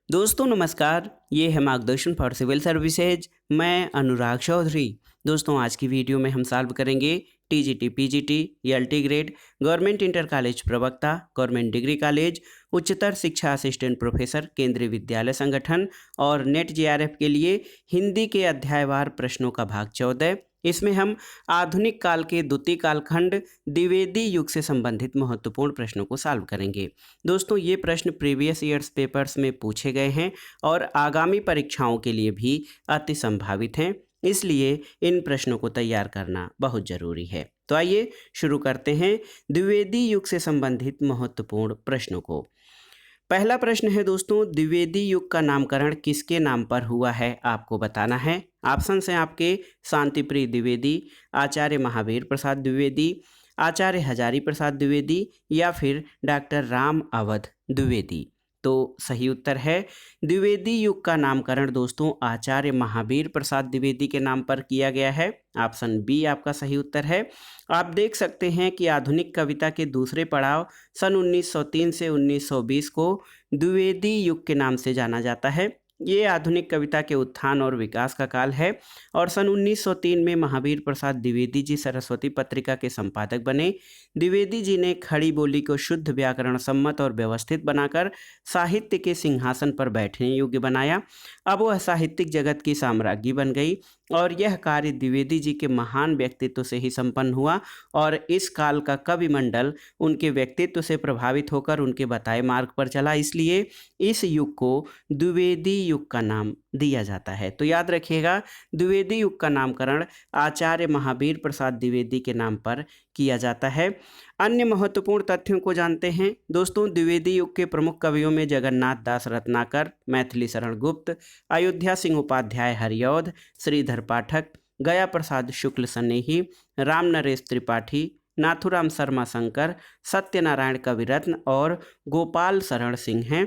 दोस्तों नमस्कार, ये है मार्गदर्शन फॉर सिविल सर्विसेज। मैं अनुराग चौधरी। दोस्तों आज की वीडियो में हम सॉल्व करेंगे TGT, PGT, LT grade, government inter college प्रवक्ता, गवर्नमेंट डिग्री कॉलेज, उच्चतर शिक्षा असिस्टेंट प्रोफेसर, केंद्रीय विद्यालय संगठन और नेट जेआरएफ के लिए हिंदी के अध्यायवार प्रश्नों का भाग 14। इसमें हम आधुनिक काल के द्वितीय कालखंड द्विवेदी युग से संबंधित महत्वपूर्ण प्रश्नों को सॉल्व करेंगे। दोस्तों ये प्रश्न प्रीवियस ईयर्स पेपर्स में पूछे गए हैं और आगामी परीक्षाओं के लिए भी अति संभावित हैं, इसलिए इन प्रश्नों को तैयार करना बहुत ज़रूरी है। तो आइए शुरू करते हैं द्विवेदी युग से संबंधित महत्वपूर्ण प्रश्नों को। पहला प्रश्न है दोस्तों, द्विवेदी युग का नामकरण किसके नाम पर हुआ है आपको बताना है। ऑप्शन हैं आपके शांतिप्रिय द्विवेदी, आचार्य महावीर प्रसाद द्विवेदी, आचार्य हजारी प्रसाद द्विवेदी या फिर डॉक्टर राम अवध द्विवेदी। तो सही उत्तर है द्विवेदी युग का नामकरण दोस्तों आचार्य महावीर प्रसाद द्विवेदी के नाम पर किया गया है। ऑप्शन बी आपका सही उत्तर है। आप देख सकते हैं कि आधुनिक कविता के दूसरे पड़ाव सन 1903 से 1920 को द्विवेदी युग के नाम से जाना जाता है। ये आधुनिक कविता के उत्थान और विकास का काल है और सन 1903 में महावीर प्रसाद द्विवेदी जी सरस्वती पत्रिका के संपादक बने। द्विवेदी जी ने खड़ी बोली को शुद्ध व्याकरण सम्मत और व्यवस्थित बनाकर साहित्य के सिंहासन पर बैठने योग्य बनाया। अब वह साहित्यिक जगत की साम्राज्ञी बन गई और यह कार्य द्विवेदी जी के महान व्यक्तित्व से ही संपन्न हुआ और इस काल का कवि मंडल उनके व्यक्तित्व से प्रभावित होकर उनके बताए मार्ग पर चला, इसलिए इस युग को द्विवेदी युग का नाम दिया जाता है। तो याद रखिएगा द्विवेदी युग का नामकरण आचार्य महावीर प्रसाद द्विवेदी के नाम पर किया जाता है। अन्य महत्वपूर्ण तथ्यों को जानते हैं दोस्तों। द्विवेदी युग के प्रमुख कवियों में जगन्नाथ दास रत्नाकर, मैथिली शरण गुप्त, अयोध्या सिंह उपाध्याय हरिऔध, श्रीधर पाठक, गया प्रसाद शुक्ल सनेही, राम नरेश त्रिपाठी, नाथुराम शर्मा शंकर, सत्यनारायण कविरत्न और गोपाल शरण सिंह हैं।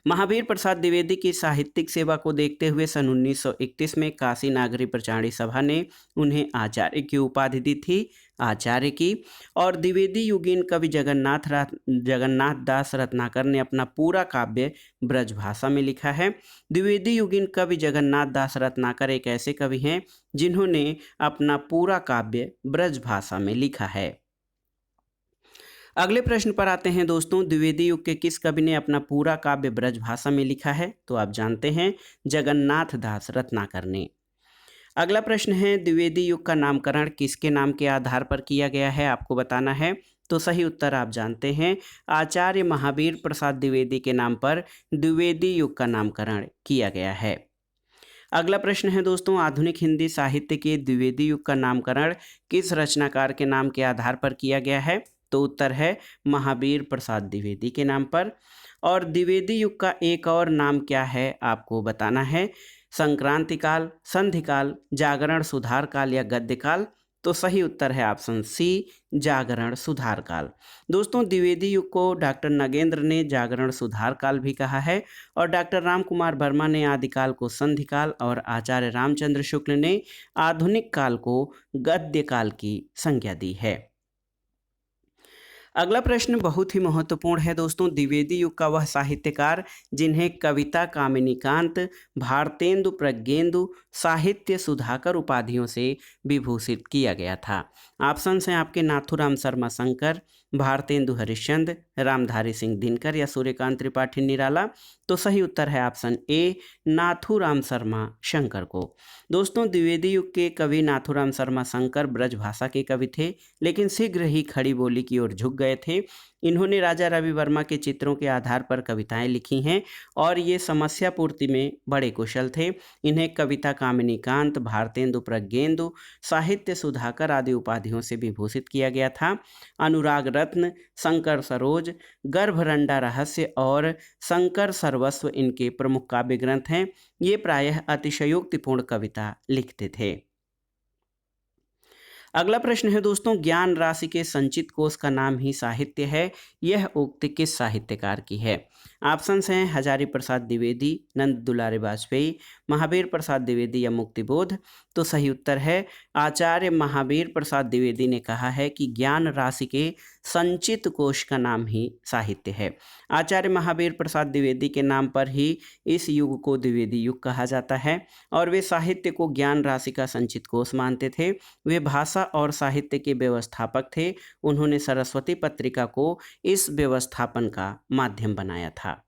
महावीर प्रसाद द्विवेदी की साहित्यिक सेवा को देखते हुए सन 1931 में काशी नागरी प्रचारणी सभा ने उन्हें आचार्य की उपाधि दी थी, आचार्य की। और द्विवेदी युगीन कवि जगन्नाथ दास रत्नाकर ने अपना पूरा काव्य ब्रजभाषा में लिखा है। द्विवेदी युगीन कवि जगन्नाथ दास रत्नाकर एक ऐसे कवि हैं जिन्होंने अपना पूरा काव्य ब्रजभाषा में लिखा है। अगले प्रश्न पर आते हैं दोस्तों, द्विवेदी युग के किस कवि ने अपना पूरा काव्य ब्रजभाषा में लिखा है? तो आप जानते हैं जगन्नाथ दास रत्नाकर ने। अगला प्रश्न है, द्विवेदी युग का नामकरण किसके नाम के आधार पर किया गया है आपको बताना है। तो सही उत्तर आप जानते हैं आचार्य महावीर प्रसाद द्विवेदी के नाम पर द्विवेदी युग का नामकरण किया गया है। अगला प्रश्न है दोस्तों, आधुनिक हिंदी साहित्य के द्विवेदी युग का नामकरण किस रचनाकार के नाम के आधार पर किया गया है? तो उत्तर है महावीर प्रसाद द्विवेदी के नाम पर। और द्विवेदी युग का एक और नाम क्या है आपको बताना है। संक्रांति काल, संधि काल, जागरण सुधार काल या गद्य काल। तो सही उत्तर है ऑप्शन सी, जागरण सुधार काल। दोस्तों द्विवेदी युग को डॉक्टर नगेंद्र ने जागरण सुधार काल भी कहा है और डॉक्टर राम कुमार वर्मा ने आदिकाल को संधि काल और आचार्य रामचंद्र शुक्ल ने आधुनिक काल को गद्य काल की संज्ञा दी है। अगला प्रश्न बहुत ही महत्वपूर्ण है दोस्तों। द्विवेदी युग का वह साहित्यकार जिन्हें कविता कामिनीकांत, भारतेंदु प्रज्ञेंदु, साहित्य सुधाकर उपाधियों से विभूषित किया गया था। ऑप्शन हैं आपके नाथुराम शर्मा शंकर, भारतेंदु हरिश्चंद्र, रामधारी सिंह दिनकर या सूर्यकांत त्रिपाठी निराला। तो सही उत्तर है ऑप्शन ए, नाथुराम शर्मा शंकर को। दोस्तों द्विवेदी युग के कवि नाथुराम शर्मा शंकर ब्रजभाषा के कवि थे, लेकिन शीघ्र ही खड़ी बोली की ओर झुक गए थे। इन्होंने राजा रवि वर्मा के चित्रों के आधार पर कविताएं लिखी हैं और ये समस्या पूर्ति में बड़े कुशल थे। इन्हें कविता कामिनीकांत, भारतेंदु प्रज्ञेंदु, साहित्य सुधाकर आदि उपाधियों से विभूषित किया गया था। अनुराग रत्न, शंकर सरोज, गर्भरंडा रहस्य और शंकर सर्वस्व इनके प्रमुख काव्य ग्रंथ हैं। ये प्रायः अतिशयोक्तिपूर्ण कविता लिखते थे। अगला प्रश्न है दोस्तों, ज्ञान राशि के संचित कोष का नाम ही साहित्य है, यह उक्ति किस साहित्यकार की है? ऑप्शंस हैं हजारी प्रसाद द्विवेदी, नंद दुलारे वाजपेयी, महावीर प्रसाद द्विवेदी या मुक्तिबोध। तो सही उत्तर है आचार्य महावीर प्रसाद द्विवेदी ने कहा है कि ज्ञान राशि के संचित कोश का नाम ही साहित्य है। आचार्य महावीर प्रसाद द्विवेदी के नाम पर ही इस युग को द्विवेदी युग कहा जाता है और वे साहित्य को ज्ञान राशि का संचित कोश मानते थे। वे भाषा और साहित्य के व्यवस्थापक थे। उन्होंने सरस्वती पत्रिका को इस व्यवस्थापन का माध्यम बनाया था।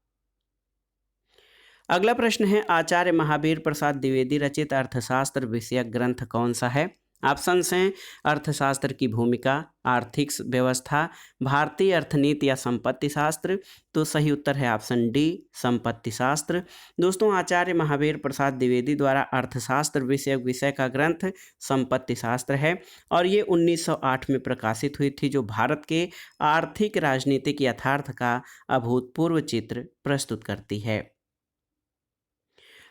अगला प्रश्न है आचार्य महावीर प्रसाद द्विवेदी रचित अर्थशास्त्र विषयक ग्रंथ कौन सा है। ऑप्शंस हैं अर्थशास्त्र की भूमिका, आर्थिक व्यवस्था, भारतीय अर्थनीति या संपत्ति शास्त्र। तो सही उत्तर है ऑप्शन डी, संपत्ति शास्त्र। दोस्तों आचार्य महावीर प्रसाद द्विवेदी द्वारा अर्थशास्त्र विषयक विषय का ग्रंथ संपत्ति शास्त्र है और ये 1908 में प्रकाशित हुई थी, जो भारत के आर्थिक राजनीतिक यथार्थ का अभूतपूर्व चित्र प्रस्तुत करती है।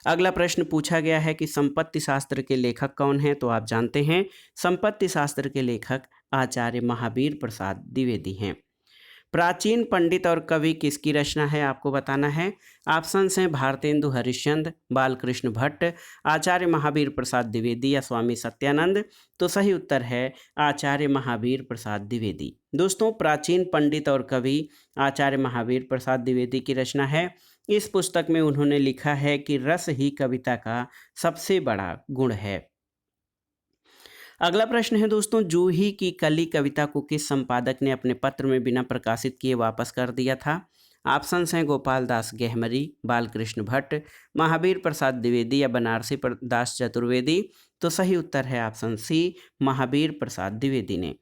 अगला प्रश्न पूछा गया है कि संपत्ति शास्त्र के लेखक कौन हैं। तो आप जानते हैं संपत्ति शास्त्र के लेखक आचार्य महावीर प्रसाद द्विवेदी हैं। प्राचीन पंडित और कवि किसकी रचना है, आपको बताना है। ऑप्शंस हैं भारतेंदु हरिश्चंद्र, बालकृष्ण भट्ट, आचार्य महावीर प्रसाद द्विवेदी या स्वामी सत्यानंद। तो सही उत्तर है आचार्य महावीर प्रसाद द्विवेदी। दोस्तों प्राचीन पंडित और कवि आचार्य महावीर प्रसाद द्विवेदी की रचना है। इस पुस्तक में उन्होंने लिखा है कि रस ही कविता का सबसे बड़ा गुण है। अगला प्रश्न है दोस्तों, जूही की कली कविता को किस संपादक ने अपने पत्र में बिना प्रकाशित किए वापस कर दिया था। ऑप्शंस हैं गोपाल दास गेहमरी, बालकृष्ण भट्ट, महावीर प्रसाद द्विवेदी या बनारसी दास चतुर्वेदी। तो सही उत्तर है ऑप्शन सी, महावीर प्रसाद द्विवेदी ने।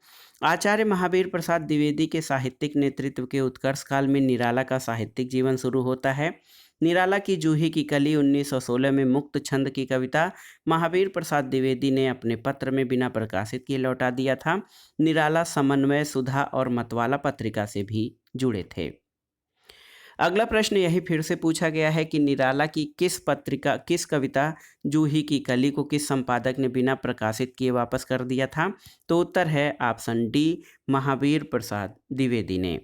आचार्य महावीर प्रसाद द्विवेदी के साहित्यिक नेतृत्व के उत्कर्ष काल में निराला का साहित्यिक जीवन शुरू होता है। निराला की जूही की कली 1916 में मुक्त छंद की कविता महावीर प्रसाद द्विवेदी ने अपने पत्र में बिना प्रकाशित किए लौटा दिया था। निराला समन्वय, सुधा और मतवाला पत्रिका से भी जुड़े थे। अगला प्रश्न यही फिर से पूछा गया है कि निराला की किस कविता जूही की कली को किस संपादक ने बिना प्रकाशित किए वापस कर दिया था। तो उत्तर है ऑप्शन डी, महावीर प्रसाद द्विवेदी ने।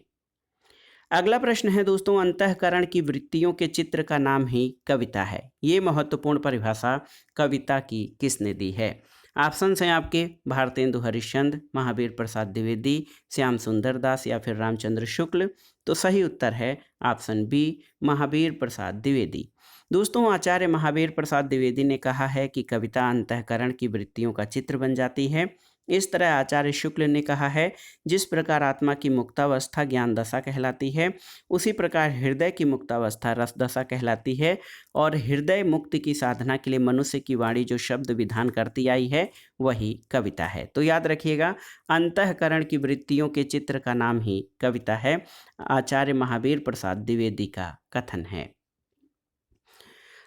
अगला प्रश्न है दोस्तों, अंतःकरण की वृत्तियों के चित्र का नाम ही कविता है। ये महत्वपूर्ण परिभाषा कविता की किसने दी है। ऑप्शन हैं आपके भारतेंदु हरिश्चंद्र, महावीर प्रसाद द्विवेदी, श्याम सुंदर दास या फिर रामचंद्र शुक्ल। तो सही उत्तर है ऑप्शन बी, महावीर प्रसाद द्विवेदी। दोस्तों आचार्य महावीर प्रसाद द्विवेदी ने कहा है कि कविता अंतःकरण की वृत्तियों का चित्र बन जाती है। इस तरह आचार्य शुक्ल ने कहा है, जिस प्रकार आत्मा की मुक्तावस्था ज्ञान दशा कहलाती है, उसी प्रकार हृदय की मुक्तावस्था रस दशा कहलाती है और हृदय मुक्ति की साधना के लिए मनुष्य की वाणी जो शब्द विधान करती आई है वही कविता है। तो याद रखिएगा, अंतःकरण की वृत्तियों के चित्र का नाम ही कविता है। आचार्य महावीर प्रसाद द्विवेदी का कथन है।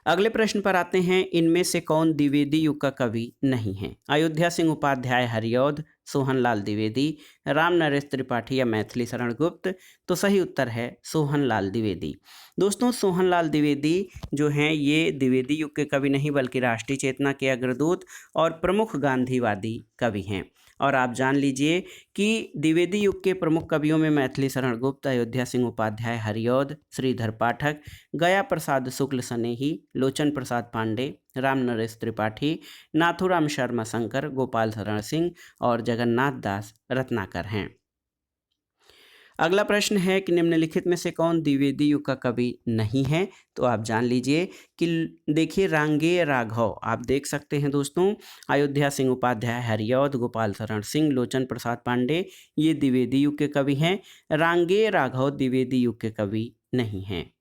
अगले प्रश्न पर आते हैं, इनमें से कौन द्विवेदी युग का कवि नहीं है। अयोध्या सिंह उपाध्याय हरिऔध, सोहनलाल द्विवेदी, राम नरेश त्रिपाठी या मैथिली शरण गुप्त। तो सही उत्तर है सोहनलाल द्विवेदी। दोस्तों सोहनलाल द्विवेदी जो हैं ये द्विवेदी युग के कवि नहीं बल्कि राष्ट्रीय चेतना के अग्रदूत और प्रमुख गांधीवादी कवि हैं। और आप जान लीजिए कि द्विवेदी युग के प्रमुख कवियों में मैथिली शरण गुप्त, अयोध्या सिंह उपाध्याय हरिऔध, श्रीधर पाठक, गया प्रसाद शुक्ल सनेही, लोचन प्रसाद पांडे, राम नरेश त्रिपाठी, नाथूराम शर्मा शंकर, गोपाल शरण सिंह और जगन्नाथ दास रत्नाकर हैं। अगला प्रश्न है कि निम्नलिखित में से कौन द्विवेदी युग का कवि नहीं है। तो आप जान लीजिए कि देखिए रांगेय राघव, आप देख सकते हैं दोस्तों, अयोध्या सिंह उपाध्याय हरिऔध, गोपाल शरण सिंह, लोचन प्रसाद पांडे ये द्विवेदी युग के कवि हैं। रांगेय राघव द्विवेदी युग के कवि नहीं हैं।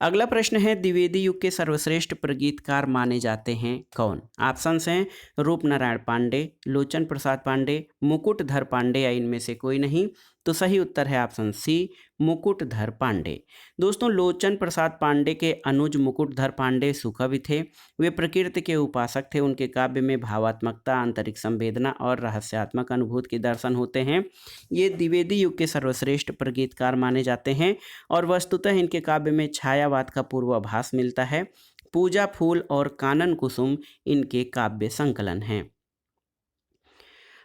अगला प्रश्न है, द्विवेदी युग के सर्वश्रेष्ठ प्रगीतकार माने जाते हैं कौन। ऑप्शंस हैं रूप नारायण पांडे, लोचन प्रसाद पांडे, मुकुटधर पांडे या इनमें से कोई नहीं। तो सही उत्तर है ऑप्शन सी, मुकुटधर पांडे। दोस्तों लोचन प्रसाद पांडे के अनुज मुकुटधर पांडे सुकवि थे। वे प्रकृति के उपासक थे। उनके काव्य में भावात्मकता, आंतरिक संवेदना और रहस्यात्मक अनुभूति के दर्शन होते हैं। ये द्विवेदी युग के सर्वश्रेष्ठ प्रगीतकार माने जाते हैं और वस्तुतः इनके काव्य में छायावाद का पूर्वाभास मिलता है। पूजा फूल और कानन कुसुम इनके काव्य संकलन हैं।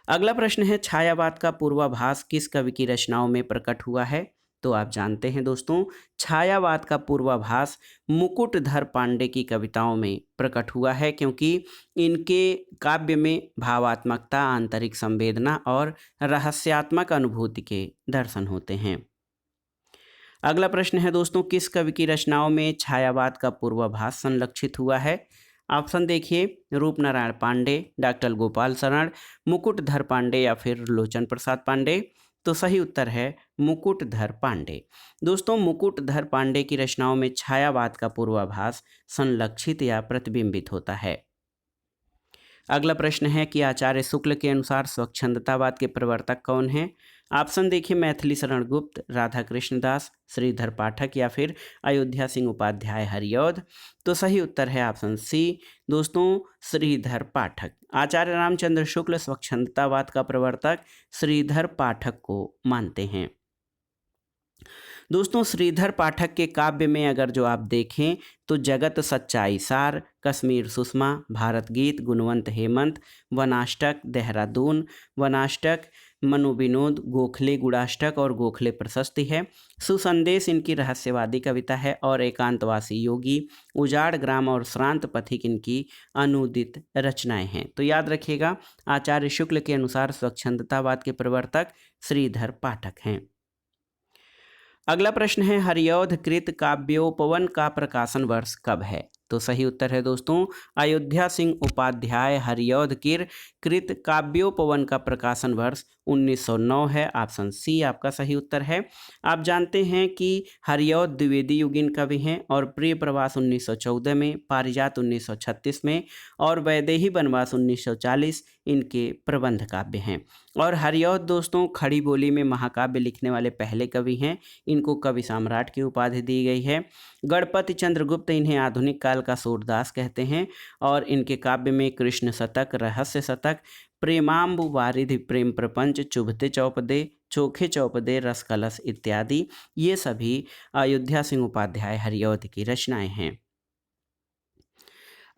अगला प्रश्न है, छायावाद का पूर्वाभास किस कवि की रचनाओं में प्रकट हुआ है। तो आप जानते हैं दोस्तों, छायावाद का पूर्वाभास मुकुटधर पांडे की कविताओं में प्रकट हुआ है, क्योंकि इनके काव्य में भावात्मकता, आंतरिक संवेदना और रहस्यात्मक अनुभूति के दर्शन होते हैं। अगला प्रश्न है दोस्तों, किस कवि की रचनाओं में छायावाद का पूर्वाभास संलक्षित हुआ है? ऑप्शन देखिए, रूपनारायण पांडे, डॉक्टर गोपाल शरण, मुकुटधर पांडे या फिर लोचन प्रसाद पांडे। तो सही उत्तर है मुकुटधर पांडे। दोस्तों, मुकुटधर पांडे की रचनाओं में छायावाद का पूर्वाभास संलक्षित या प्रतिबिंबित होता है। अगला प्रश्न है कि आचार्य शुक्ल के अनुसार स्वच्छंदतावाद के प्रवर्तक कौन हैं? ऑप्शन देखिए, मैथिली शरण गुप्त, राधा कृष्ण दास, श्रीधर पाठक या फिर अयोध्या सिंह उपाध्याय हरिऔध। तो सही उत्तर है ऑप्शन सी दोस्तों, श्रीधर पाठक। आचार्य रामचंद्र शुक्ल स्वच्छंदतावाद का प्रवर्तक श्रीधर पाठक को मानते हैं। दोस्तों, श्रीधर पाठक के काव्य में अगर जो आप देखें तो जगत सच्चाई सार, कश्मीर सुषमा, भारत गीत, गुणवंत हेमंत, वनाष्टक, देहरादून वनाष्टक, मनोविनोद, गोखले गुणाष्टक और गोखले प्रशस्ति है। सुसंदेश इनकी रहस्यवादी कविता है और एकांतवासी योगी, उजाड़ ग्राम और श्रांत पथिक इनकी अनुदित रचनाएं हैं। तो याद रखिएगा, आचार्य शुक्ल के अनुसार स्वच्छंदतावाद के प्रवर्तक श्रीधर पाठक हैं। अगला प्रश्न है, हरिऔध कृत काव्योपवन का प्रकाशन वर्ष कब है? तो सही उत्तर है दोस्तों, अयोध्या सिंह उपाध्याय हरिऔध कृत काव्योपवन का प्रकाशन वर्ष 1909 है। ऑप्शन सी आपका सही उत्तर है। आप जानते हैं कि हरिऔध द्विवेदी युगीन कवि हैं और प्रिय प्रवास 1914 में, पारिजात 1936 में और वैदेही वनवास 1940 इनके प्रबंध काव्य हैं। और हरिऔध दोस्तों खड़ी बोली में महाकाव्य लिखने वाले पहले कवि हैं। इनको कवि सम्राट की उपाधि दी गई है। गणपति चंद्रगुप्त इन्हें आधुनिक काल का सूरदास कहते हैं और इनके काव्य में कृष्ण शतक, रहस्य शतक, प्रेमाम्बु वारिधि, प्रेम प्रपंच, चुभते चौपदे, चोखे चौपदे, रस कलश इत्यादि ये सभी अयोध्या सिंह उपाध्याय हरिऔध की रचनाएं हैं।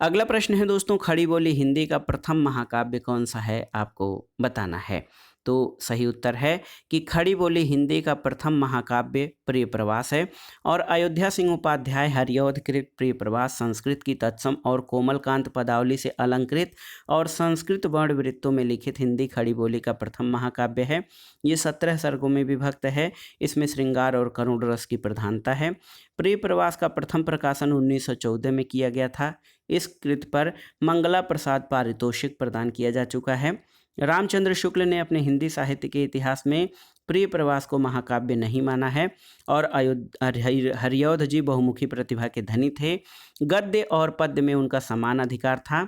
अगला प्रश्न है दोस्तों, खड़ी बोली हिंदी का प्रथम महाकाव्य कौन सा है? आपको बताना है। तो सही उत्तर है कि खड़ी बोली हिंदी का प्रथम महाकाव्य प्रिय प्रवास है और अयोध्या सिंह उपाध्याय हरिऔध कृत प्रिय प्रवास संस्कृत की तत्सम और कोमलकांत पदावली से अलंकृत और संस्कृत वर्ण वृत्तों में लिखित हिंदी खड़ी बोली का प्रथम महाकाव्य है। ये 17 सर्गों में विभक्त है। इसमें श्रृंगार और करुण रस की प्रधानता है। प्रिय प्रवास का प्रथम प्रकाशन 1914 में किया गया था। इस कृत पर मंगला प्रसाद पारितोषिक प्रदान किया जा चुका है। रामचंद्र शुक्ल ने अपने हिंदी साहित्य के इतिहास में प्रिय प्रवास को महाकाव्य नहीं माना है और हरिऔध जी बहुमुखी प्रतिभा के धनी थे। गद्य और पद्य में उनका समान अधिकार था।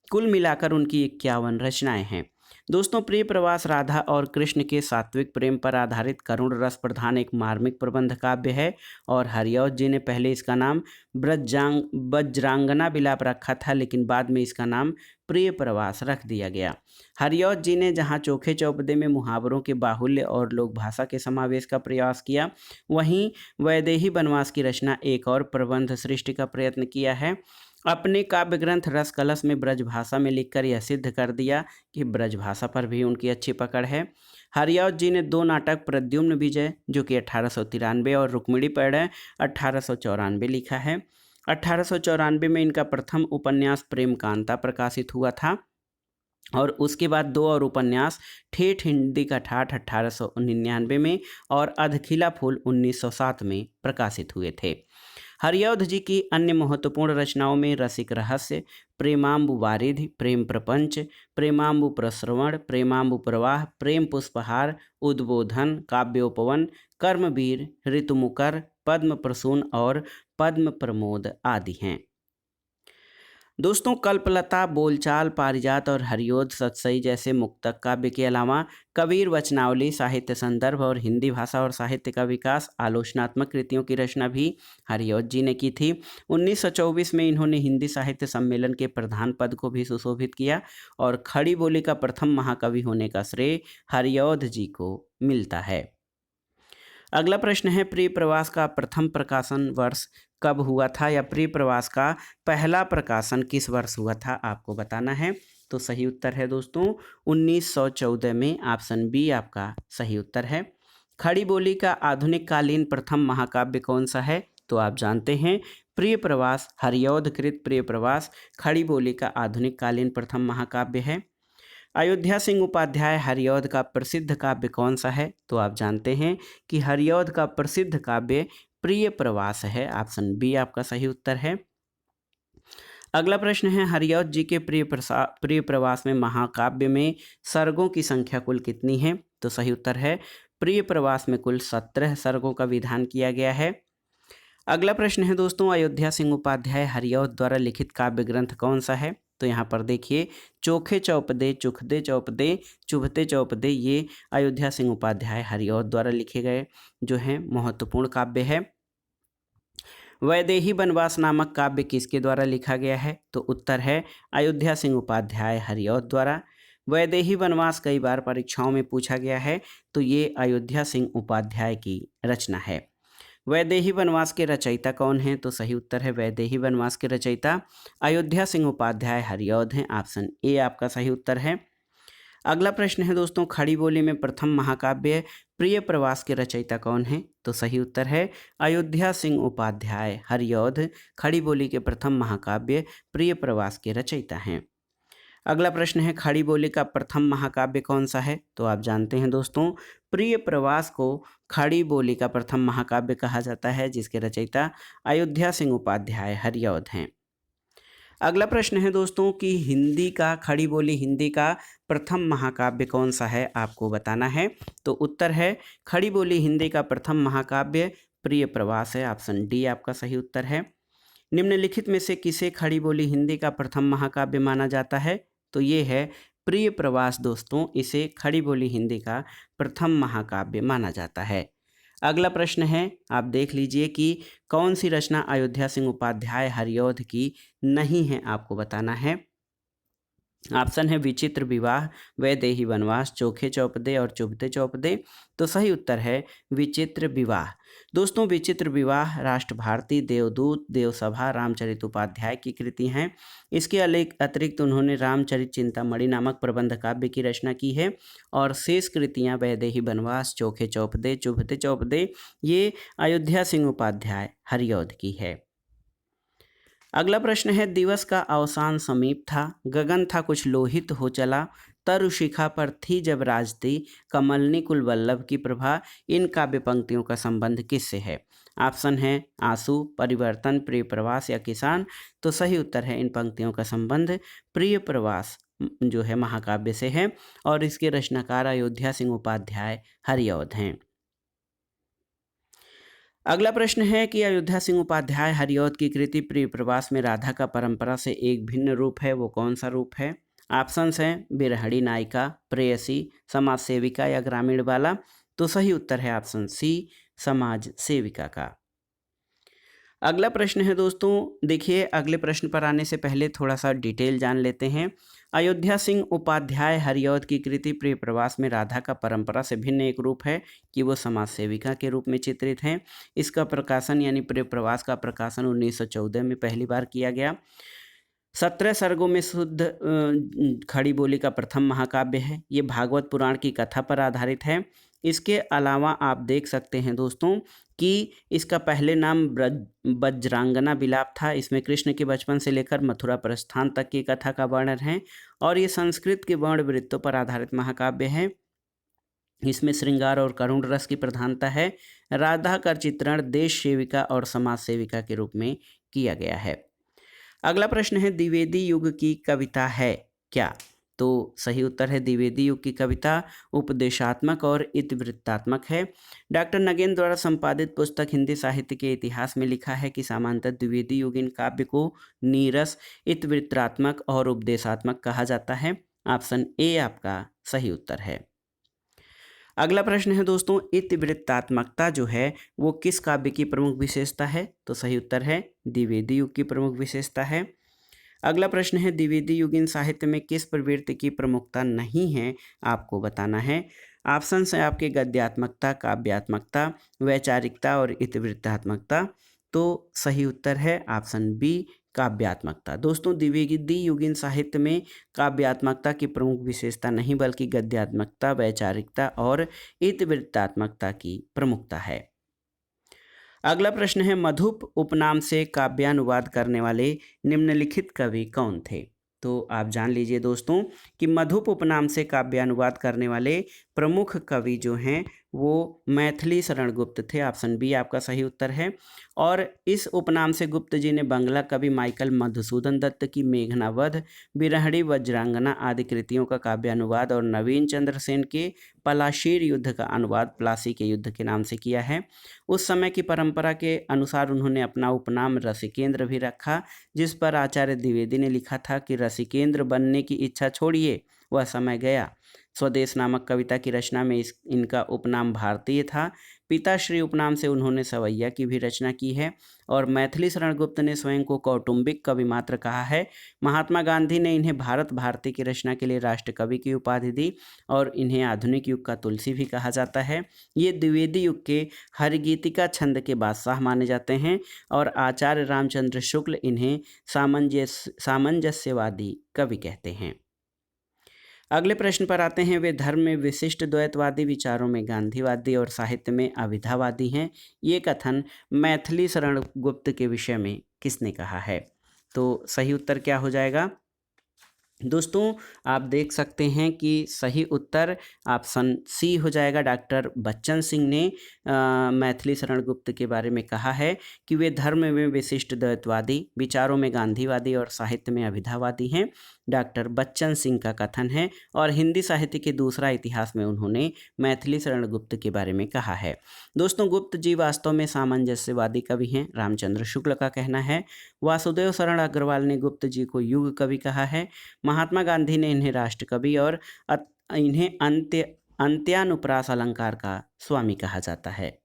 कुल मिलाकर उनकी 51 रचनाएं हैं। दोस्तों, प्रिय प्रवास राधा और कृष्ण के सात्विक प्रेम पर आधारित करुण रस प्रधान एक मार्मिक प्रबंध काव्य है और हरिऔध जी ने पहले इसका नाम वज्रांगना विलाप रखा था, लेकिन बाद में इसका नाम प्रिय प्रवास रख दिया गया। हरिऔध जी ने जहां चोखे चौपदे में मुहावरों के बाहुल्य और लोक भाषा के समावेश का प्रयास किया, वहीं वैदेही वनवास की रचना एक और प्रबंध सृष्टि का प्रयत्न किया है। अपने काव्य ग्रंथ रस कलश में ब्रजभाषा में लिखकर यह सिद्ध कर दिया कि ब्रजभाषा पर भी उनकी अच्छी पकड़ है। हरिऔध जी ने 2 नाटक प्रद्युम्न विजय जो कि 1893 और रुक्मिणी पैड़ 1894 लिखा है। 1894 में इनका प्रथम उपन्यास प्रेम कांता प्रकाशित हुआ था और उसके बाद 2 और उपन्यास ठेठ हिंदी का ठाठ 1899 में और अधखिला फूल 1907 में प्रकाशित हुए थे। हरिऔध जी की अन्य महत्वपूर्ण रचनाओं में रसिक रहस्य, प्रेमाम्बु वारिधि, प्रेम प्रपंच, प्रेमाम्बु प्रश्रवण, प्रेमाम्बु प्रवाह, प्रेम पुष्पहार, उद्बोधन, काव्योपवन, कर्मवीर, ऋतुमुकर, पद्म प्रसून और पद्म प्रमोद आदि हैं। दोस्तों, कल्पलता, बोलचाल, पारिजात और हरिऔध सतसई जैसे मुक्तक काव्य के अलावा कबीर वचनावली, साहित्य संदर्भ और हिंदी भाषा और साहित्य का विकास आलोचनात्मक कृतियों की रचना भी हरिऔध जी ने की थी। 1924 में इन्होंने हिंदी साहित्य सम्मेलन के प्रधान पद को भी सुशोभित किया और खड़ी बोली का प्रथम महाकवि होने का श्रेय हरिऔध जी को मिलता है। अगला प्रश्न है, प्रिय प्रवास का प्रथम प्रकाशन वर्ष कब हुआ था या प्रिय प्रवास का पहला प्रकाशन किस वर्ष हुआ था? आपको बताना है। तो सही उत्तर है दोस्तों 1914 में। ऑप्शन बी आपका सही उत्तर है। खड़ी बोली का आधुनिक कालीन प्रथम महाकाव्य कौन सा है? तो आप जानते हैं प्रिय प्रवास, हरिऔध-कृत प्रिय प्रवास खड़ी बोली का आधुनिक कालीन प्रथम महाकाव्य है। अयोध्या सिंह उपाध्याय हरिऔध का प्रसिद्ध काव्य कौन सा है? तो आप जानते हैं कि हरिऔध का प्रसिद्ध काव्य प्रिय प्रवास है। ऑप्शन बी आपका सही उत्तर है। अगला प्रश्न है, हरिऔध जी के प्रिय प्रवास में महाकाव्य में सर्गों की संख्या कुल कितनी है? तो सही उत्तर है प्रिय प्रवास में कुल 17 सर्गों का विधान किया गया है। अगला प्रश्न है दोस्तों, अयोध्या सिंह उपाध्याय हरिऔध द्वारा लिखित काव्य ग्रंथ कौन सा है? तो यहाँ पर देखिए, चोखे चौपदे, चुखदे चौपदे, चुभते चौपदे, ये अयोध्या सिंह उपाध्याय हरिऔध द्वारा लिखे गए जो हैं महत्वपूर्ण काव्य है। वैदेही वनवास नामक काव्य किसके द्वारा लिखा गया है? तो उत्तर है अयोध्या सिंह उपाध्याय हरिऔध द्वारा। वैदेही वनवास कई बार परीक्षाओं में पूछा गया है, तो ये अयोध्या सिंह उपाध्याय की रचना है। वैदेही वनवास के रचयिता कौन हैं? तो सही उत्तर है वैदेही वनवास के रचयिता अयोध्या सिंह उपाध्याय हरिऔध हैं। ऑप्शन ए आपका सही उत्तर है। अगला प्रश्न है दोस्तों, खड़ी बोली में प्रथम महाकाव्य प्रिय प्रवास के रचयिता कौन हैं? तो सही उत्तर है अयोध्या सिंह उपाध्याय हरिऔध खड़ी बोली के प्रथम महाकाव्य प्रिय प्रवास के रचयिता हैं। अगला प्रश्न है, खड़ी बोली का प्रथम महाकाव्य कौन सा है? तो आप जानते हैं दोस्तों, प्रिय प्रवास को खड़ी बोली का प्रथम महाकाव्य कहा जाता है, जिसके रचयिता अयोध्या सिंह उपाध्याय हरिऔध हैं। अगला प्रश्न है दोस्तों कि खड़ी बोली हिंदी का प्रथम महाकाव्य कौन सा है, आपको बताना है। तो उत्तर है खड़ी बोली हिंदी का प्रथम महाकाव्य प्रिय प्रवास है। ऑप्शन डी आपका सही उत्तर है। निम्नलिखित में से किसे खड़ी बोली हिंदी का प्रथम महाकाव्य माना जाता है? तो ये है प्रिय प्रवास दोस्तों, इसे खड़ी बोली हिंदी का प्रथम महाकाव्य माना जाता है। अगला प्रश्न है, आप देख लीजिए कि कौन सी रचना अयोध्या सिंह उपाध्याय हरिऔध की नहीं है, आपको बताना है। ऑप्शन है विचित्र विवाह, वैदेही वनवास, चोखे चौपदे और चुभते चौपदे। तो सही उत्तर है विचित्र विवाह। दोस्तों, विचित्र विवाह राष्ट्र भारती, देवदूत, देवसभा, रामचरित उपाध्याय की कृति हैं। इसके अतिरिक्त उन्होंने रामचरित चिंतामणि नामक प्रबंध काव्य की रचना की है और शेष कृतियां वैदेही वनवास, चोखे चौपदे, चुभते चौपदे, ये अयोध्या सिंह उपाध्याय हरिऔध की है। अगला प्रश्न है, दिवस का अवसान समीप था, गगन था कुछ लोहित हो चला, तरु शिखा पर थी जब राजती, कमलनी कुल वल्लभ की प्रभा, इन काव्य पंक्तियों का संबंध किससे है? ऑप्शन है आंसू, परिवर्तन, प्रिय प्रवास या किसान। तो सही उत्तर है इन पंक्तियों का संबंध प्रिय प्रवास जो है महाकाव्य से है और इसके रचनाकार अयोध्या सिंह उपाध्याय हरिऔध हैं। अगला प्रश्न है कि अयोध्या सिंह उपाध्याय हरिऔध की कृति प्रिय प्रवास में राधा का परंपरा से एक भिन्न रूप है, वो कौन सा रूप है? ऑप्शंस हैं बिरहड़ी नायिका, प्रेयसी, समाज सेविका या ग्रामीण बाला। तो सही उत्तर है ऑप्शन सी, समाज सेविका का। अगला प्रश्न है दोस्तों, देखिए अगले प्रश्न पर आने से पहले थोड़ा सा डिटेल जान लेते हैं। अयोध्या सिंह उपाध्याय हरिऔध की कृति प्रिय प्रवास में राधा का परंपरा से भिन्न एक रूप है कि वो समाज सेविका के रूप में चित्रित हैं। इसका प्रकाशन यानी प्रिय प्रवास का प्रकाशन 1914 में पहली बार किया गया। 17 सर्गों में शुद्ध खड़ी बोली का प्रथम महाकाव्य है। ये भागवत पुराण की कथा पर आधारित है। इसके अलावा आप देख सकते हैं दोस्तों कि इसका पहले नाम वज्रांगना विलाप था। इसमें कृष्ण के बचपन से लेकर मथुरा प्रस्थान तक की कथा का वर्णन है और ये संस्कृत के वर्ण वृत्तों पर आधारित महाकाव्य है। इसमें श्रृंगार और करुण रस की प्रधानता है। राधा का चित्रण देश सेविका और समाज सेविका के रूप में किया गया है। अगला प्रश्न है, द्विवेदी युग की कविता है क्या? तो सही उत्तर है द्विवेदी युग की कविता उपदेशात्मक और इतिवृत्तात्मक है। डॉक्टर नगेंद्र द्वारा संपादित पुस्तक हिंदी साहित्य के इतिहास में लिखा है कि सामान्यतः द्विवेदी युगीन काव्य को नीरस, इतिवृत्तात्मक और उपदेशात्मक कहा जाता है। ऑप्शन ए आपका सही उत्तर है। अगला प्रश्न है दोस्तों, इतिवृत्तात्मकता जो है वो किस काव्य की प्रमुख विशेषता है? तो सही उत्तर है द्विवेदी युग की प्रमुख विशेषता है। अगला प्रश्न है, द्विवेदी युगीन साहित्य में किस प्रवृत्ति की प्रमुखता नहीं है, आपको बताना है। ऑप्शन है आपके गद्यात्मकता, काव्यात्मकता, वैचारिकता और इतिवृत्तात्मकता। तो सही उत्तर है ऑप्शन बी, काव्यात्मकता। दोस्तों द्विवेदी युगीन साहित्य में काव्यात्मकता की प्रमुख विशेषता नहीं बल्कि गद्यात्मकता, वैचारिकता और इतिवृत्तात्मकता की प्रमुखता है। अगला प्रश्न है, मधुप उपनाम से काव्यानुवाद करने वाले निम्नलिखित कवि कौन थे? तो आप जान लीजिए दोस्तों कि मधुप उपनाम से काव्यानुवाद करने वाले प्रमुख कवि जो हैं वो मैथिली शरण गुप्त थे। ऑप्शन बी आपका सही उत्तर है। और इस उपनाम से गुप्त जी ने बंगला कवि माइकल मधुसूदन दत्त की मेघनावध, बिरहणी वज्रांगना आदि कृतियों का काव्यानुवाद और नवीन चंद्र सेन के पलाशीर युद्ध का अनुवाद प्लासी के युद्ध के नाम से किया है। उस समय की परंपरा के अनुसार उन्होंने अपना उपनाम रसिकेंद्र भी रखा, जिस पर आचार्य द्विवेदी ने लिखा था कि रसिकेंद्र बनने की इच्छा छोड़िए, वह समय गया। स्वदेश नामक कविता की रचना में इनका उपनाम भारतीय था। पिताश्री उपनाम से उन्होंने सवैया की भी रचना की है। और मैथिली शरण गुप्त ने स्वयं को कौटुंबिक कवि मात्र कहा है। महात्मा गांधी ने इन्हें भारत भारती की रचना के लिए राष्ट्र कवि की उपाधि दी और इन्हें आधुनिक युग का तुलसी भी कहा जाता है। ये द्विवेदी युग के हरिगीतिका छंद के बादशाह माने जाते हैं और आचार्य रामचंद्र शुक्ल इन्हें सामंजस्यवादी कवि कहते हैं। अगले प्रश्न पर आते हैं, वे धर्म में विशिष्ट द्वैतवादी, विचारों में गांधीवादी और साहित्य में अविधावादी हैं। ये कथन मैथिली शरण गुप्त के विषय में किसने कहा है? तो सही उत्तर क्या हो जाएगा? दोस्तों आप देख सकते हैं कि सही उत्तर ऑप्शन सी हो जाएगा। डॉक्टर बच्चन सिंह ने मैथिली शरण गुप्त के बारे में कहा है कि वे धर्म में विशिष्ट द्वैतवादी, विचारों में गांधीवादी और साहित्य में अभिधावादी हैं। डॉक्टर बच्चन सिंह का कथन है और हिंदी साहित्य के दूसरा इतिहास में उन्होंने मैथिली शरण गुप्त के बारे में कहा है। दोस्तों गुप्त जी वास्तव में सामंजस्यवादी कवि हैं, रामचंद्र शुक्ल का कहना है। वासुदेव शरण अग्रवाल ने गुप्त जी को युग कवि कहा है। महात्मा गांधी ने इन्हें राष्ट्र कवि और इन्हें अंत्यानुप्रास अलंकार का स्वामी कहा जाता है।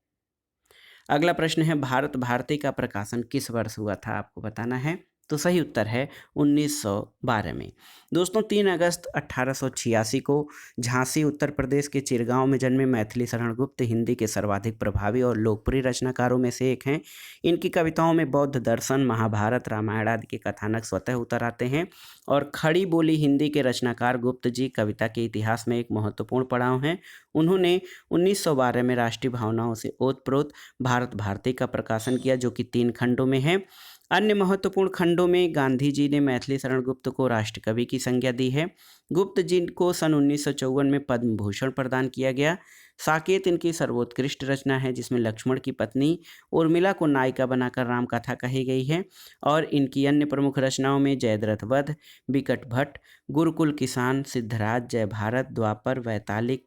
अगला प्रश्न है, भारत भारती का प्रकाशन किस वर्ष हुआ था? आपको बताना है। तो सही उत्तर है 1912 में। दोस्तों 3 अगस्त 1886 को झांसी उत्तर प्रदेश के चिरगांव में जन्मे मैथिली शरण गुप्त हिंदी के सर्वाधिक प्रभावी और लोकप्रिय रचनाकारों में से एक हैं। इनकी कविताओं में बौद्ध दर्शन, महाभारत, रामायण आदि के कथानक स्वतः उतर आते हैं और खड़ी बोली हिंदी के रचनाकार गुप्त जी कविता के इतिहास में एक महत्वपूर्ण पड़ाव हैं। उन्होंने 1912 में राष्ट्रीय भावनाओं से ओतप्रोत भारत भारती का प्रकाशन किया, जो कि 3 खंडों में है। अन्य महत्वपूर्ण खंडों में गांधी जी ने मैथिली शरण गुप्त को राष्ट्र कवि की संज्ञा दी है। गुप्त जी को सन 1954 में पद्म भूषण प्रदान किया गया। साकेत इनकी सर्वोत्कृष्ट रचना है, जिसमें लक्ष्मण की पत्नी उर्मिला को नायिका बनाकर राम कथा कही गई है। और इनकी अन्य प्रमुख रचनाओं में जयद्रथ वध, बिकट भट्ट, गुरुकुल किसान, सिद्धराज, जय भारत, द्वापर, वैतालिक,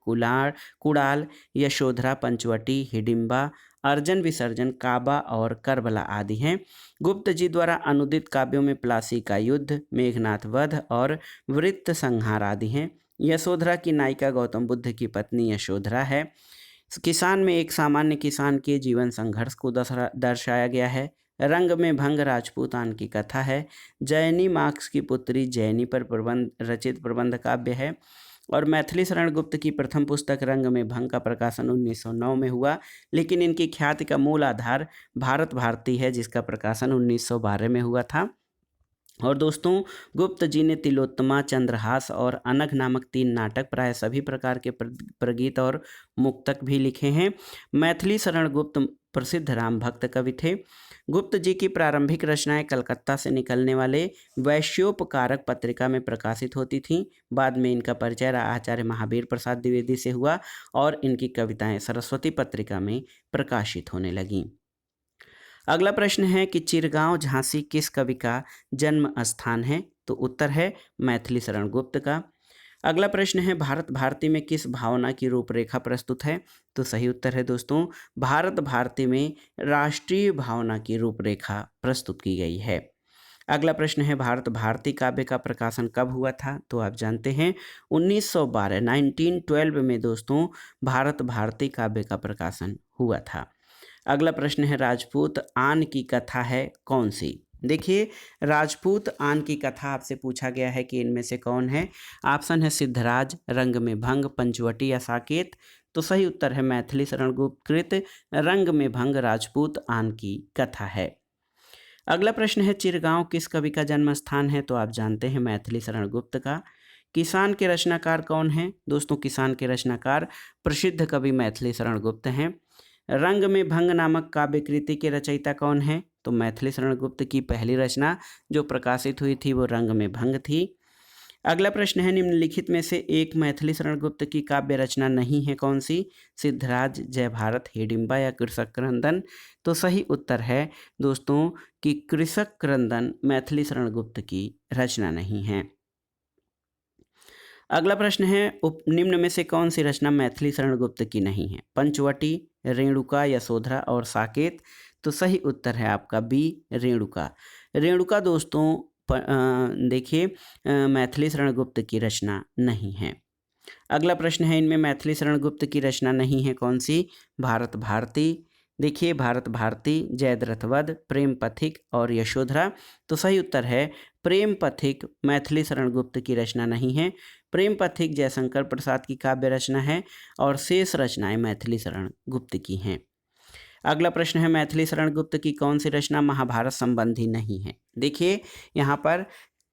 कुड़ाल, यशोधरा, पंचवटी, हिडिंबा, अर्जन विसर्जन, काबा और करबला आदि हैं। गुप्त जी द्वारा अनुदित काव्यों में प्लासी का युद्ध, मेघनाथ वध और वृत्त संहार आदि हैं। यशोधरा की नायिका गौतम बुद्ध की पत्नी यशोधरा है। किसान में एक सामान्य किसान के जीवन संघर्ष को दर्शाया गया है। रंग में भंग राजपूतान की कथा है। जैनी मार्क्स की पुत्री जैनी पर रचित प्रबंध काव्य है। और मैथिली शरण गुप्त की प्रथम पुस्तक रंग में भंग का प्रकाशन 1909 में हुआ, लेकिन इनकी ख्याति का मूल आधार भारत भारती है, जिसका प्रकाशन 1912 में हुआ था। और दोस्तों गुप्त जी ने तिलोत्तमा, चंद्रहास और अनघ नामक 3 नाटक, प्राय सभी प्रकार के प्रगीत और मुक्तक भी लिखे हैं। मैथिली शरण गुप्त प्रसिद्ध राम भक्त कवि थे। गुप्त जी की प्रारंभिक रचनाएं कलकत्ता से निकलने वाले वैश्योपकारक पत्रिका में प्रकाशित होती थीं। बाद में इनका परिचय आचार्य महावीर प्रसाद द्विवेदी से हुआ और इनकी कविताएं सरस्वती पत्रिका में प्रकाशित होने लगीं। अगला प्रश्न है कि चिरगांव झांसी किस कवि का जन्म स्थान है? तो उत्तर है मैथिली शरण गुप्त का। अगला प्रश्न है, भारत भारती में किस भावना की रूपरेखा प्रस्तुत है? तो सही उत्तर है दोस्तों, भारत भारती में राष्ट्रीय भावना की रूपरेखा प्रस्तुत की गई है। अगला प्रश्न है, भारत भारती काव्य का प्रकाशन कब हुआ था? तो आप जानते हैं 1912 में दोस्तों भारत भारती काव्य का प्रकाशन हुआ था। अगला प्रश्न है, राजपूत आन की कथा है कौन सी? देखिए राजपूत आन की कथा आपसे पूछा गया है कि इनमें से कौन है। ऑप्शन है सिद्धराज, रंग में भंग, पंचवटी या साकेत। तो सही उत्तर है मैथिली शरण गुप्त कृत रंग में भंग राजपूत आन की कथा है। अगला प्रश्न है, चिरगांव किस कवि का जन्म स्थान है? तो आप जानते हैं मैथिली शरण गुप्त का। किसान के रचनाकार कौन हैं? दोस्तों किसान के रचनाकार प्रसिद्ध कवि मैथिली शरण गुप्त हैं। रंग में भंग नामक काव्य कृति के रचयिता कौन है? तो मैथिली शरण गुप्त की पहली रचना जो प्रकाशित हुई थी वो रंग में भंग थी। अगला प्रश्न है, निम्नलिखित में से एक मैथिली शरण गुप्त की काव्य रचना नहीं है, कौन सी? सिद्धराज, जय भारत, हिडिंबा या कृषक क्रंदन? तो सही उत्तर है दोस्तों कि कृषक क्रंदन मैथिली शरण गुप्त की रचना नहीं है। अगला प्रश्न है, निम्न में से कौन सी रचना मैथिली शरण गुप्त की नहीं है? पंचवटी, रेणुका, यशोधरा और साकेत? तो सही उत्तर है आपका बी, रेणुका। रेणुका दोस्तों देखिए मैथिली शरण गुप्त की रचना नहीं है। अगला प्रश्न है, इनमें मैथिली शरण गुप्त की रचना नहीं है, कौन सी? भारत भारती। देखिए भारत भारती, जयद्रथ वध, प्रेम पथिक और यशोधरा? तो सही उत्तर है प्रेम पथिक मैथिली शरण गुप्त की रचना नहीं है। प्रेम पथिक जयशंकर प्रसाद की काव्य रचना है और शेष रचनाएं मैथिली शरण गुप्त की हैं। अगला प्रश्न है, मैथिली शरण गुप्त की कौन सी रचना महाभारत संबंधी नहीं है? देखिए यहाँ पर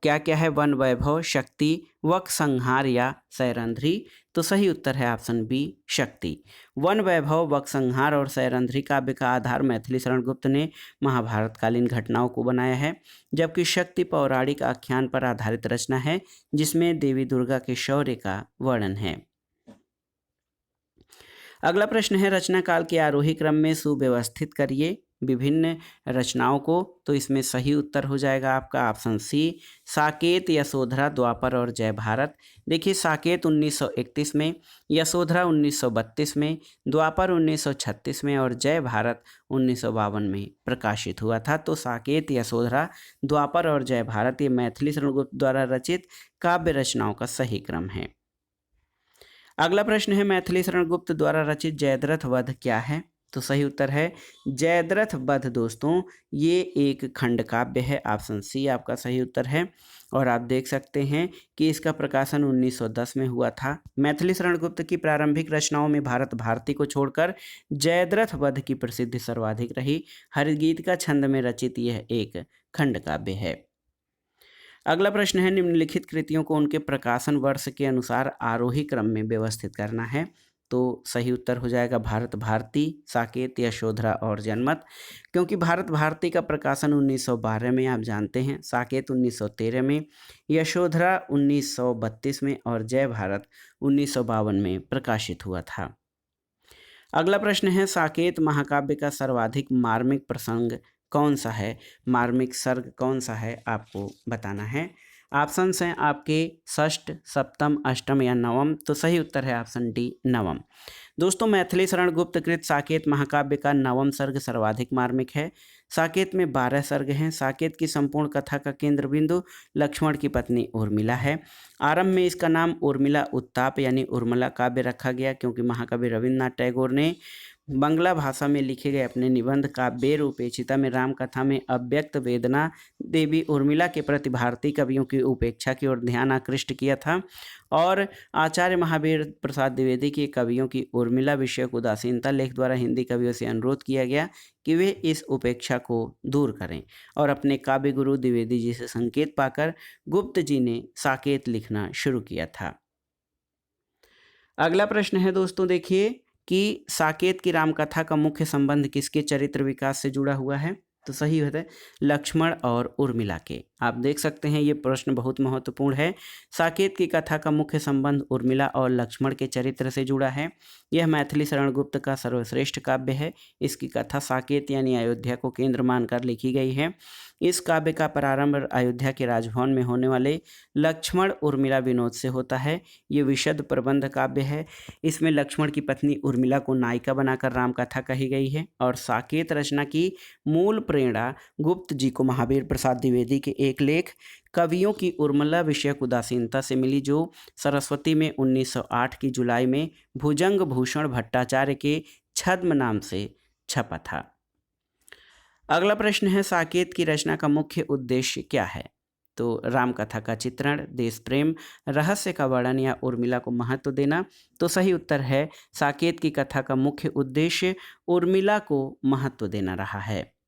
क्या क्या है, वन वैभव, शक्ति, वक संहार या सैरंध्री? तो सही उत्तर है ऑप्शन बी, शक्ति। वन वैभव, वक संहार और सैरंध्री काव्य का आधार मैथिली शरण गुप्त ने महाभारतकालीन घटनाओं को बनाया है, जबकि शक्ति पौराणिक आख्यान पर आधारित रचना है जिसमें देवी दुर्गा के शौर्य का वर्णन है। अगला प्रश्न है, रचना काल के आरोही क्रम में सुव्यवस्थित करिए विभिन्न रचनाओं को। तो इसमें सही उत्तर हो जाएगा आपका ऑप्शन सी, साकेत, यशोधरा, द्वापर और जय भारत। देखिए साकेत 1931 में, यशोधरा 1932 में, द्वापर 1936 में और जय भारत 1952 में प्रकाशित हुआ था। तो साकेत, यशोधरा, द्वापर और जय भारत ये मैथिली शरण गुप्त द्वारा रचित काव्य रचनाओं का सही क्रम है। अगला प्रश्न है, मैथिली शरण गुप्त द्वारा रचित जयद्रथ वध क्या है? तो सही उत्तर है जयद्रथ वध दोस्तों ये एक खंड काव्य है, ऑप्शन सी आपका सही उत्तर है। और आप देख सकते हैं कि इसका प्रकाशन 1910 में हुआ था। मैथिली शरण गुप्त की प्रारंभिक रचनाओं में भारत भारती को छोड़कर जयद्रथ वध की प्रसिद्धि सर्वाधिक रही। हरिगीत का छंद में रचित यह एक खंड काव्य है। अगला प्रश्न है, निम्नलिखित कृतियों को उनके प्रकाशन वर्ष के अनुसार आरोही क्रम में व्यवस्थित करना है। तो सही उत्तर हो जाएगा भारत भारती, साकेत, यशोधरा और जनमत। क्योंकि भारत भारती का प्रकाशन 1912 में आप जानते हैं, साकेत 1913 में, यशोधरा 1932 में और जय भारत 1952 में प्रकाशित हुआ था। अगला प्रश्न है, साकेत महाकाव्य का सर्वाधिक मार्मिक प्रसंग कौन सा है? मार्मिक सर्ग कौन सा है आपको बताना है। ऑप्शंस हैं आपके षष्ठ, सप्तम, अष्टम या नवम। तो सही उत्तर है ऑप्शन डी, नवम। दोस्तों मैथिली शरण गुप्त कृत साकेत महाकाव्य का नवम सर्ग सर्वाधिक मार्मिक है। साकेत में 12 सर्ग हैं। साकेत की संपूर्ण कथा का केंद्र बिंदु लक्ष्मण की पत्नी उर्मिला है। आरंभ में इसका नाम उर्मिला उत्ताप यानी उर्मिला काव्य रखा गया क्योंकि महाकवि रविन्द्रनाथ टैगोर ने बंगला भाषा में लिखे गए अपने निबंध काव्य उपेक्षिता में राम कथा में अव्यक्त वेदना देवी उर्मिला के प्रति भारतीय कवियों की उपेक्षा की ओर ध्यान आकृष्ट किया था और आचार्य महावीर प्रसाद द्विवेदी के कवियों की उर्मिला विषयक उदासीनता लेख द्वारा हिंदी कवियों से अनुरोध किया गया कि वे इस उपेक्षा को दूर करें और अपने काव्य गुरु द्विवेदी जी से संकेत पाकर गुप्त जी ने साकेत लिखना शुरू किया था। अगला प्रश्न है दोस्तों देखिए कि साकेत की रामकथा का मुख्य संबंध किसके चरित्र विकास से जुड़ा हुआ है? तो सही होता है लक्ष्मण और उर्मिला के। आप देख सकते हैं ये प्रश्न बहुत महत्वपूर्ण है। साकेत की कथा का मुख्य संबंध उर्मिला और लक्ष्मण के चरित्र से जुड़ा है। यह मैथिली शरण गुप्त का सर्वश्रेष्ठ काव्य है। इसकी कथा साकेत यानी अयोध्या को केंद्र मानकर लिखी गई है। इस काव्य का प्रारंभ अयोध्या के राजभवन में होने वाले लक्ष्मण उर्मिला विनोद से होता है। ये विशद प्रबंध काव्य है। इसमें लक्ष्मण की पत्नी उर्मिला को नायिका बनाकर रामकथा कही गई है और साकेत रचना की मूल प्रेरणा गुप्त जी को महावीर प्रसाद द्विवेदी के एक लेख कवियों की उर्मिला विषयक उदासीनता से मिली जो सरस्वती में 1908 की जुलाई में भुजंग भूषण भट्टाचार्य के छद्म नाम से छपा था। अगला प्रश्न है साकेत की रचना का मुख्य उद्देश्य क्या है? तो रामकथा का चित्रण, देश प्रेम, रहस्य का वर्णन या उर्मिला को महत्व देना। तो सही उत्तर है साकेत की कथा का मुख्य उद्देश्य उर्मिला को महत्व देना रहा है।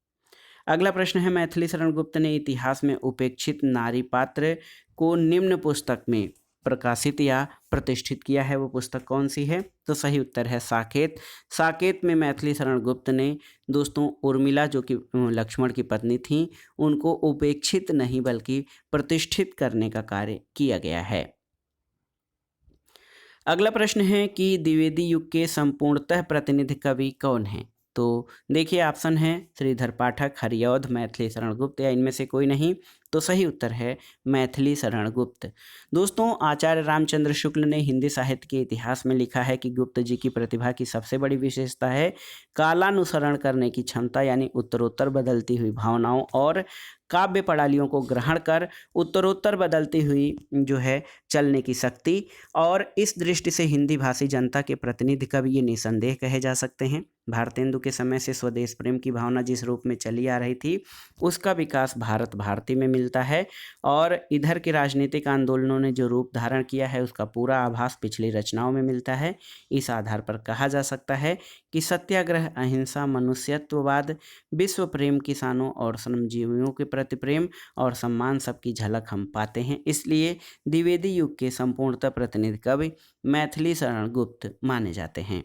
अगला प्रश्न है, मैथिली शरण गुप्त ने इतिहास में उपेक्षित नारी पात्र को निम्न पुस्तक में प्रकाशित या प्रतिष्ठित किया है, वो पुस्तक कौन सी है? तो सही उत्तर है साकेत। साकेत में मैथिली शरण गुप्त ने दोस्तों उर्मिला जो कि लक्ष्मण की पत्नी थी, उनको उपेक्षित नहीं बल्कि प्रतिष्ठित करने का कार्य किया गया है। अगला प्रश्न है कि द्विवेदी युग के संपूर्णतः प्रतिनिधि कवि कौन हैं? तो देखिए ऑप्शन है श्रीधर पाठक, हरिऔध, मैथिली शरण गुप्त या इनमें से कोई नहीं। तो सही उत्तर है मैथिली शरण गुप्त। दोस्तों आचार्य रामचंद्र शुक्ल ने हिंदी साहित्य के इतिहास में लिखा है कि गुप्त जी की प्रतिभा की सबसे बड़ी विशेषता है कालानुसरण करने की क्षमता, यानी उत्तरोत्तर बदलती हुई भावनाओं और काव्य प्रणालियों को ग्रहण कर उत्तरोत्तर बदलती हुई जो है चलने की शक्ति। और इस दृष्टि से हिंदी भाषी जनता के प्रतिनिधि कवि ये निसंदेह कहे जा सकते हैं। भारतेंदु के समय से स्वदेश प्रेम की भावना जिस रूप में चली आ रही थी, उसका विकास भारत भारती में मिलता है और इधर के राजनीतिक आंदोलनों ने जो रूप धारण किया है उसका पूरा आभास पिछली रचनाओं में मिलता है। इस आधार पर कहा जा सकता है कि सत्याग्रह, अहिंसा, मनुष्यत्ववाद, विश्व प्रेम, किसानों और श्रमजीवियों के प्रति प्रेम और सम्मान सबकी झलक हम पाते हैं। इसलिए द्विवेदी युग के संपूर्णतः प्रतिनिधि कवि मैथिली शरण गुप्त माने जाते हैं।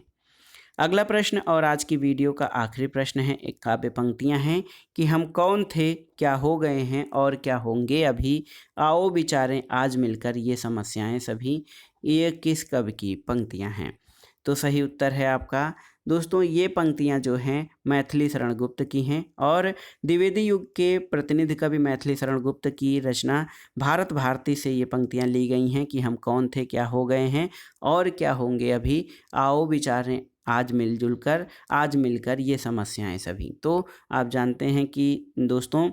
अगला प्रश्न और आज की वीडियो का आखिरी प्रश्न है, एक काव्य पंक्तियां हैं कि हम कौन थे, क्या हो गए हैं और क्या होंगे अभी, आओ विचारें आज मिलकर ये समस्याएं सभी। ये किस कवि की पंक्तियां हैं? तो सही उत्तर है आपका दोस्तों ये पंक्तियां जो हैं मैथिली शरण गुप्त की हैं और द्विवेदी युग के प्रतिनिधि कवि मैथिली शरण गुप्त की रचना भारत भारती से ये पंक्तियां ली गई हैं कि हम कौन थे, क्या हो गए हैं और क्या होंगे अभी, आओ विचारें आज मिलजुल कर, आज मिलकर ये समस्याएं सभी। तो आप जानते हैं कि दोस्तों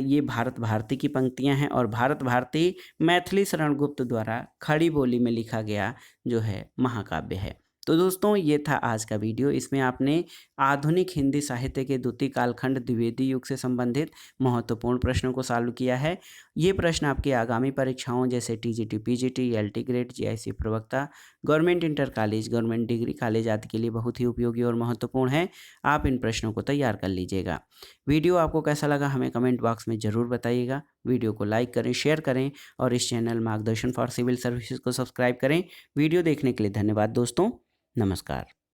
ये भारत भारती की पंक्तियां हैं और भारत भारती मैथिली शरण गुप्त द्वारा खड़ी बोली में लिखा गया जो है महाकाव्य है। तो दोस्तों ये था आज का वीडियो। इसमें आपने आधुनिक हिंदी साहित्य के द्वितीय कालखंड द्विवेदी युग से संबंधित महत्वपूर्ण प्रश्नों को सॉल्व किया है। ये प्रश्न आपकी आगामी परीक्षाओं जैसे TGT, PGT, LT grade, GIC प्रवक्ता, government inter college, government degree college आदि के लिए बहुत ही उपयोगी और महत्वपूर्ण है। आप इन प्रश्नों को तैयार कर लीजिएगा। वीडियो आपको कैसा लगा हमें कमेंट बॉक्स में ज़रूर बताइएगा। वीडियो को लाइक करें, शेयर करें और इस चैनल मार्गदर्शन फॉर सिविल सर्विसेज को सब्सक्राइब करें। वीडियो देखने के लिए धन्यवाद दोस्तों। नमस्कार।